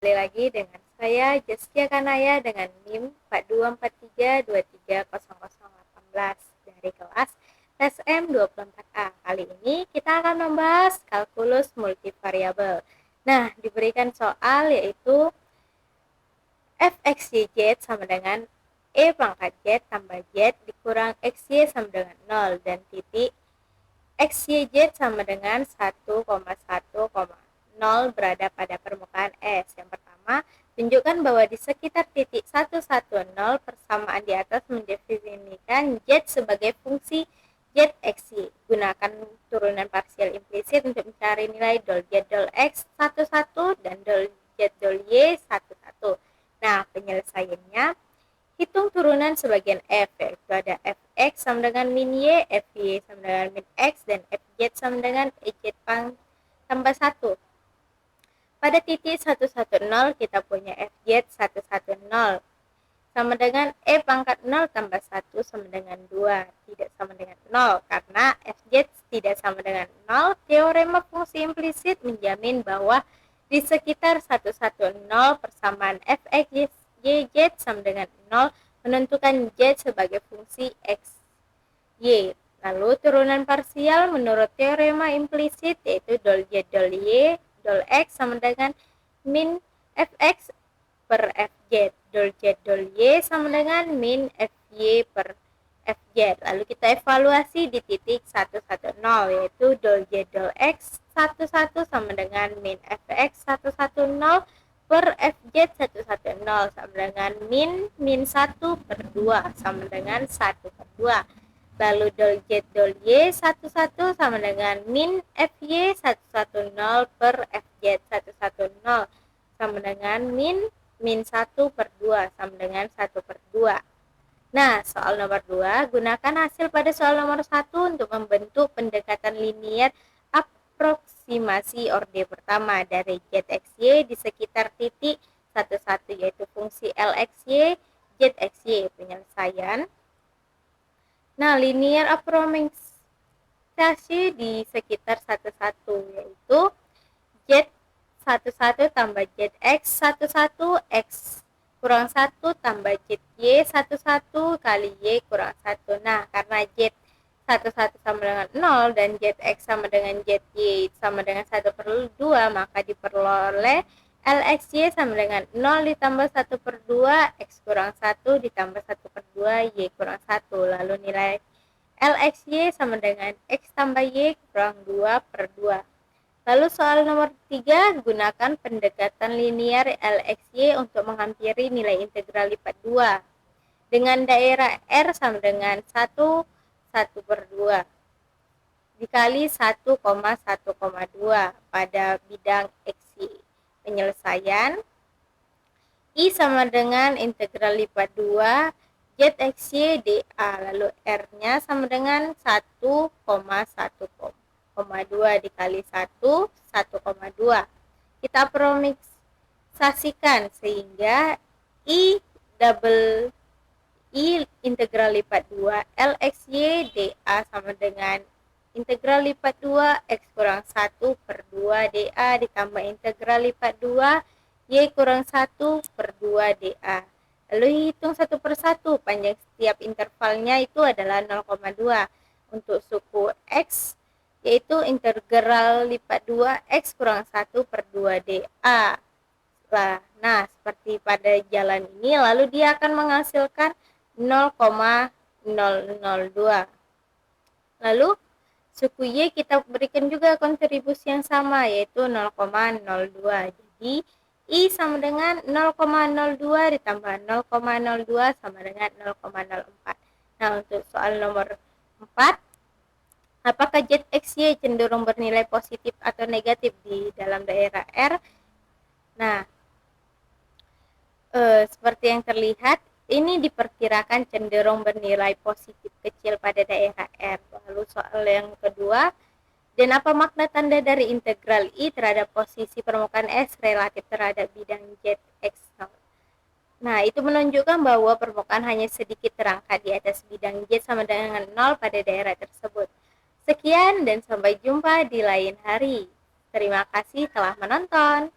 Kembali lagi dengan saya Jaskia Kanaya dengan NIM 4243230018 dari kelas TSM 24A. Kali ini kita akan membahas kalkulus multivariabel. Nah, diberikan soal yaitu f(x,y,z) sama dengan e pangkat z tambah z dikurang xy sama dengan 0 dan titik x, y, z sama dengan 1,1,0 berada pada permukaan S. Yang pertama, tunjukkan bahwa di sekitar titik 110 persamaan di atas mendefinisikan z sebagai fungsi z x, y. Gunakan turunan parsial implisit untuk mencari nilai del z del x 11 dan del z del y 11. Nah, penyelesaiannya hitung turunan sebagian f, yaitu ada fx sama dengan min y, fy sama dengan min x, dan fz sama dengan ez tambah 1. Pada titik 110 kita punya fz 110 sama dengan e pangkat 0 tambah 1 sama dengan 2, tidak sama dengan 0. Karena fz tidak sama dengan 0, teorema fungsi implisit menjamin bahwa di sekitar 110 persamaan fx, y, z sama dengan 0 menentukan z sebagai fungsi x, y. Lalu turunan parsial menurut teorema implisit yaitu del z del y del x sama dengan min fx per fz, del z del y sama dengan min fy per fz. Lalu kita evaluasi di titik 110 yaitu del z del x 11 sama dengan min fx 110 per fz 110 sama dengan min 1 per 2 sama dengan 1 per 2. Lalu del z del y 11 sama dengan min fy 110 per fz 110 sama dengan min 1 per 2 sama dengan 1 per 2. Nah, soal nomor 2, gunakan hasil pada soal nomor 1 untuk membentuk pendekatan linier aproksimasi orde pertama dari zxy di sekitar titik 11 yaitu fungsi lxy, zxy. Penyelesaian. Nah, linear aproksimasi di sekitar 11 yaitu z11 tambah zx11 x kurang 1 tambah zy 11 kali y kurang 1. Nah, karena z11 sama dengan 0 dan zx sama dengan zy sama dengan 1 per 2, maka diperoleh lxy sama dengan 0 ditambah 1 per 2, x kurang 1 ditambah 1 per 2, y kurang 1. Lalu nilai lxy sama dengan x tambah y kurang 2 per 2. Lalu soal nomor 3, gunakan pendekatan linear lxy untuk menghampiri nilai integral lipat 2 dengan daerah R sama dengan 1 per 2 dikali 1,1,2 pada bidang xy. Penyelesaian. I sama dengan integral lipat 2 zxy dA, lalu R-nya sama dengan 1,2 dikali 1, 1,2. Kita aproksimasikan sehingga I integral lipat 2 lxy dA sama dengan integral lipat 2 x kurang 1 per 2 dA ditambah integral lipat 2 y kurang 1 per 2 dA. Lalu hitung satu per satu, panjang setiap intervalnya itu adalah 0,2. Untuk suku x yaitu integral lipat 2 x kurang 1 per 2 dA. Nah, seperti pada jalan ini, lalu dia akan menghasilkan 0,002. Lalu suku y kita berikan juga kontribusi yang sama yaitu 0,02. Jadi I sama dengan 0,02 ditambah 0,02 sama dengan 0,04. Nah, untuk soal nomor 4, apakah zxy cenderung bernilai positif atau negatif di dalam daerah R? Nah, seperti yang terlihat, ini diperkirakan cenderung bernilai positif kecil pada daerah R. Lalu soal yang kedua, dan apa makna tanda dari integral I terhadap posisi permukaan S relatif terhadap bidang zx0? Nah, itu menunjukkan bahwa permukaan hanya sedikit terangkat di atas bidang z sama dengan 0 pada daerah tersebut. Sekian dan sampai jumpa di lain hari. Terima kasih telah menonton.